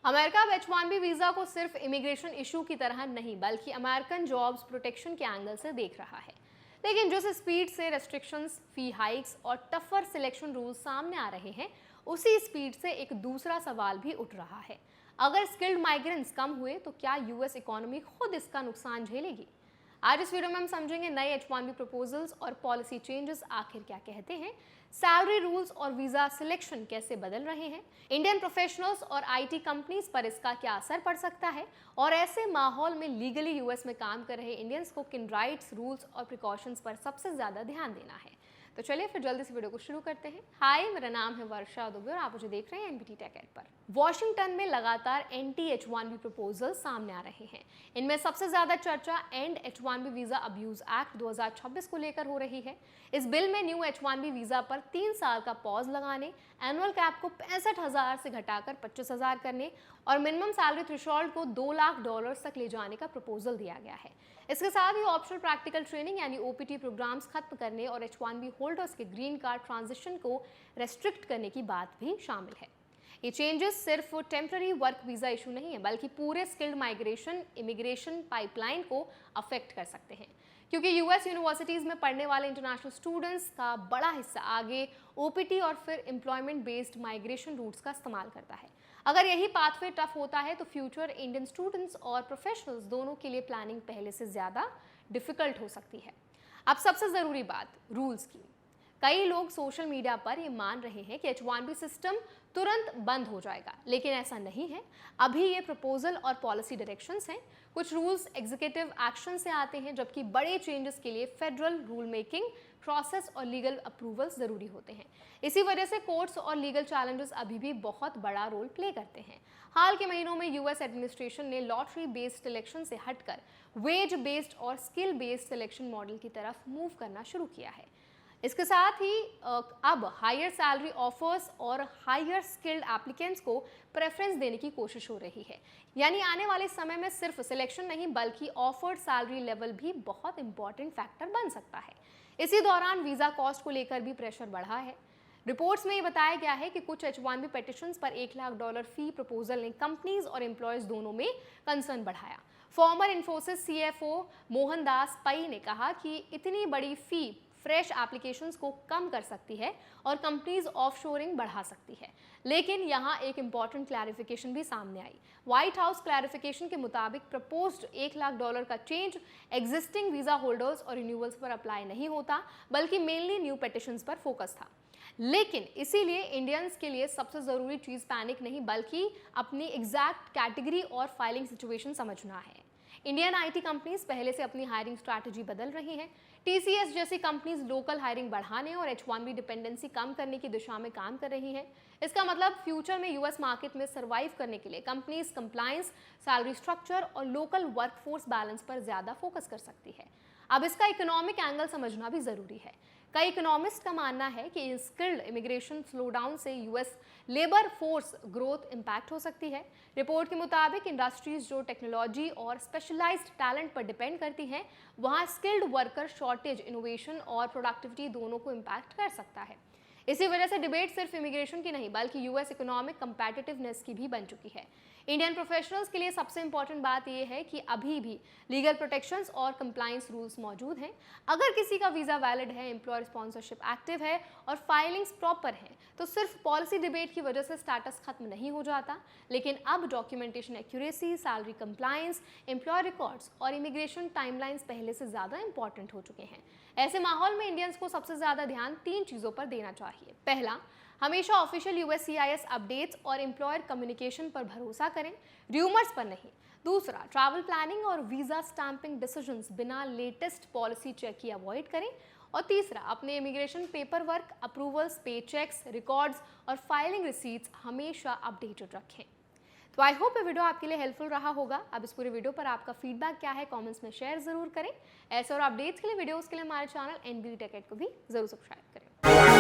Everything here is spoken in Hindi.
अमेरिका अब H1B वीजा को सिर्फ इमिग्रेशन इशू की तरह नहीं बल्कि अमेरिकन जॉब्स प्रोटेक्शन के एंगल से देख रहा है। लेकिन जिस स्पीड से रेस्ट्रिक्शंस, फी हाइक्स और टफर सिलेक्शन रूल्स सामने आ रहे हैं, उसी स्पीड से एक दूसरा सवाल भी उठ रहा है। अगर स्किल्ड माइग्रेंट्स कम हुए तो क्या यूएस इकोनॉमी खुद इसका नुकसान झेलेगी? आज इस वीडियो में हम समझेंगे नए H1B प्रपोजल्स और पॉलिसी चेंजेस आखिर क्या कहते हैं, सैलरी रूल्स और वीजा सिलेक्शन कैसे बदल रहे हैं, इंडियन प्रोफेशनल्स और आईटी कंपनीज पर इसका क्या असर पड़ सकता है, और ऐसे माहौल में लीगली यूएस में काम कर रहे इंडियंस को किन राइट्स, रूल्स और प्रिकॉशंस पर सबसे ज्यादा ध्यान देना है। तो चलिए फिर जल्दी से वीडियो को शुरू करते हैं। हाय, मेरा नाम है वर्षा दुबे और आप मुझे देख रहे हैं एनबीटी टेक एड पर। वॉशिंगटन में लगातार एंटी H1B प्रपोजल सामने आ रहे हैं। इनमें सबसे ज्यादा चर्चा and H1B visa abuse act 2026 को लेकर हो रही है। इस बिल में न्यू H1B वीजा पर 3 साल का पॉज लगाने, एनुअल कैप को 65,000 से घटाकर 25,000 करने और मिनिमम सैलरी थ्रेशोल्ड को $2 लाख तक ले जाने का प्रपोजल दिया गया है। इसके साथ ही ऑप्शनल प्रैक्टिकल ट्रेनिंग यानी OPT प्रोग्राम्स खत्म करने और H1B होल्डर्स के ग्रीन कार्ड ट्रांजिशन को रेस्ट्रिक्ट करने की बात भी शामिल है। ये चेंजेस सिर्फ टेम्पररी वर्क वीजा इशू नहीं है बल्कि पूरे स्किल्ड माइग्रेशन इमिग्रेशन पाइपलाइन को अफेक्ट कर सकते हैं, क्योंकि यूएस यूनिवर्सिटीज़ में पढ़ने वाले इंटरनेशनल स्टूडेंट्स का बड़ा हिस्सा आगे OPT और फिर एम्प्लॉयमेंट बेस्ड माइग्रेशन रूट्स का इस्तेमाल करता है। अगर यही पाथवे टफ होता है तो फ्यूचर इंडियन स्टूडेंट्स और प्रोफेशनल्स दोनों के लिए प्लानिंग पहले से ज़्यादा डिफिकल्ट हो सकती है। अब सबसे ज़रूरी बात रूल्स की। कई लोग सोशल मीडिया पर ये मान रहे हैं कि H1B सिस्टम तुरंत बंद हो जाएगा, लेकिन ऐसा नहीं है। अभी ये प्रपोजल और पॉलिसी डायरेक्शंस हैं। कुछ रूल्स एग्जीक्यूटिव एक्शन से आते हैं, जबकि बड़े चेंजेस के लिए फेडरल रूल मेकिंग प्रोसेस और लीगल अप्रूवल्स जरूरी होते हैं। इसी वजह से कोर्ट्स और लीगल चैलेंजेस अभी भी बहुत बड़ा रोल प्ले करते हैं। हाल के महीनों में यूएस एडमिनिस्ट्रेशन ने लॉटरी बेस्ड सिलेक्शन से हटकर वेज बेस्ड और स्किल बेस्ड सिलेक्शन मॉडल की तरफ मूव करना शुरू किया है। इसके साथ ही अब हायर सैलरी ऑफर्स और हायर स्किल्ड एप्लीकेंट्स को प्रेफरेंस देने की कोशिश हो रही है। यानी आने वाले समय में सिर्फ सिलेक्शन नहीं बल्कि ऑफर्ड सैलरी लेवल भी बहुत इंपॉर्टेंट फैक्टर बन सकता है। इसी दौरान वीजा कॉस्ट को लेकर भी प्रेशर बढ़ा है। रिपोर्ट्स में ये बताया गया है कि कुछ H1B पेटिशंस पर $1 लाख फी प्रपोजल ने कंपनीज और एम्प्लॉयज दोनों में कंसर्न बढ़ाया। फॉर्मर इन्फोसिस CFO मोहनदास पई ने कहा कि इतनी बड़ी फी फ्रेश एप्लीकेशंस को कम कर सकती है और कंपनीज ऑफशोरिंग बढ़ा सकती है। लेकिन यहाँ एक इंपॉर्टेंट क्लैरिफिकेशन भी सामने आई। व्हाइट हाउस क्लैरिफिकेशन के मुताबिक प्रपोज्ड $1 लाख का चेंज एग्जिस्टिंग वीजा होल्डर्स और रिन्यूअल्स पर अप्लाई नहीं होता, बल्कि मेनली न्यू पेटिशंस पर फोकस था। लेकिन इसीलिए इंडियंस के लिए सबसे ज़रूरी चीज़ पैनिक नहीं बल्कि अपनी एग्जैक्ट कैटेगरी और फाइलिंग सिचुएशन समझना है। इंडियन आईटी कंपनीज पहले से अपनी हायरिंग स्ट्रैटेजी बदल रही हैं। TCS जैसी कंपनीज लोकल हायरिंग बढ़ाने और H1B डिपेंडेंसी कम करने की दिशा में काम कर रही हैं। इसका मतलब फ्यूचर में यूएस मार्केट में सर्वाइव करने के लिए कंपनीज कंप्लायंस, सैलरी स्ट्रक्चर और लोकल वर्कफोर्स बैलेंस पर ज़्यादा फोकस कर सकती है। अब इसका इकोनॉमिक एंगल समझना भी ज़रूरी है। कई इकोनॉमिस्ट का मानना है कि स्किल्ड इमिग्रेशन स्लोडाउन से US labour force growth impact हो सकती है। रिपोर्ट के मुताबिक इंडस्ट्रीज जो टेक्नोलॉजी और स्पेशलाइज्ड टैलेंट पर डिपेंड करती हैं, वहाँ स्किल्ड वर्कर शॉर्टेज इनोवेशन और प्रोडक्टिविटी दोनों को इंपैक्ट कर सकता है। इसी वजह से डिबेट सिर्फ इमिग्रेशन की नहीं बल्कि यूएस इकोनॉमिक कंपैटिटिवनेस की भी बन चुकी है। इंडियन प्रोफेशनल्स के लिए सबसे इंपॉर्टेंट बात यह है कि अभी भी लीगल प्रोटेक्शंस और कंप्लायंस रूल्स मौजूद हैं। अगर किसी का वीज़ा वैलिड है, एम्प्लॉयर स्पॉन्सरशिप एक्टिव है और फाइलिंग्स प्रॉपर हैं, तो सिर्फ पॉलिसी डिबेट की वजह से स्टेटस खत्म नहीं हो जाता। लेकिन अब documentation accuracy, salary compliance, employer records और इमिग्रेशन टाइमलाइंस पहले से ज़्यादा इंपॉर्टेंट हो चुके हैं। ऐसे माहौल में इंडियंस को सबसे ज़्यादा ध्यान 3 चीज़ों पर देना चाहिए। पहला, हमेशा ऑफिशियल USCIS अपडेट्स और एम्प्लॉयर कम्युनिकेशन पर भरोसा करें, र्यूमर्स पर नहीं। दूसरा, ट्रैवल प्लानिंग और वीज़ा स्टैंपिंग डिसीजंस बिना लेटेस्ट पॉलिसी चेक किए अवॉइड करें। और तीसरा, अपने इमिग्रेशन पेपर वर्क, अप्रूवल्स, पे चेक्स, रिकॉर्ड्स और फाइलिंग रिसीट्स हमेशा अपडेटेड रखें। तो आई होप ये वीडियो आपके लिए हेल्पफुल रहा होगा। अब इस पूरे वीडियो पर आपका फीडबैक क्या है, कमेंट्स में शेयर जरूर करें। ऐसे और अपडेट्स के लिए, वीडियोस के लिए हमारे चैनल NBT Tech Ed को भी जरूर सब्सक्राइब करें।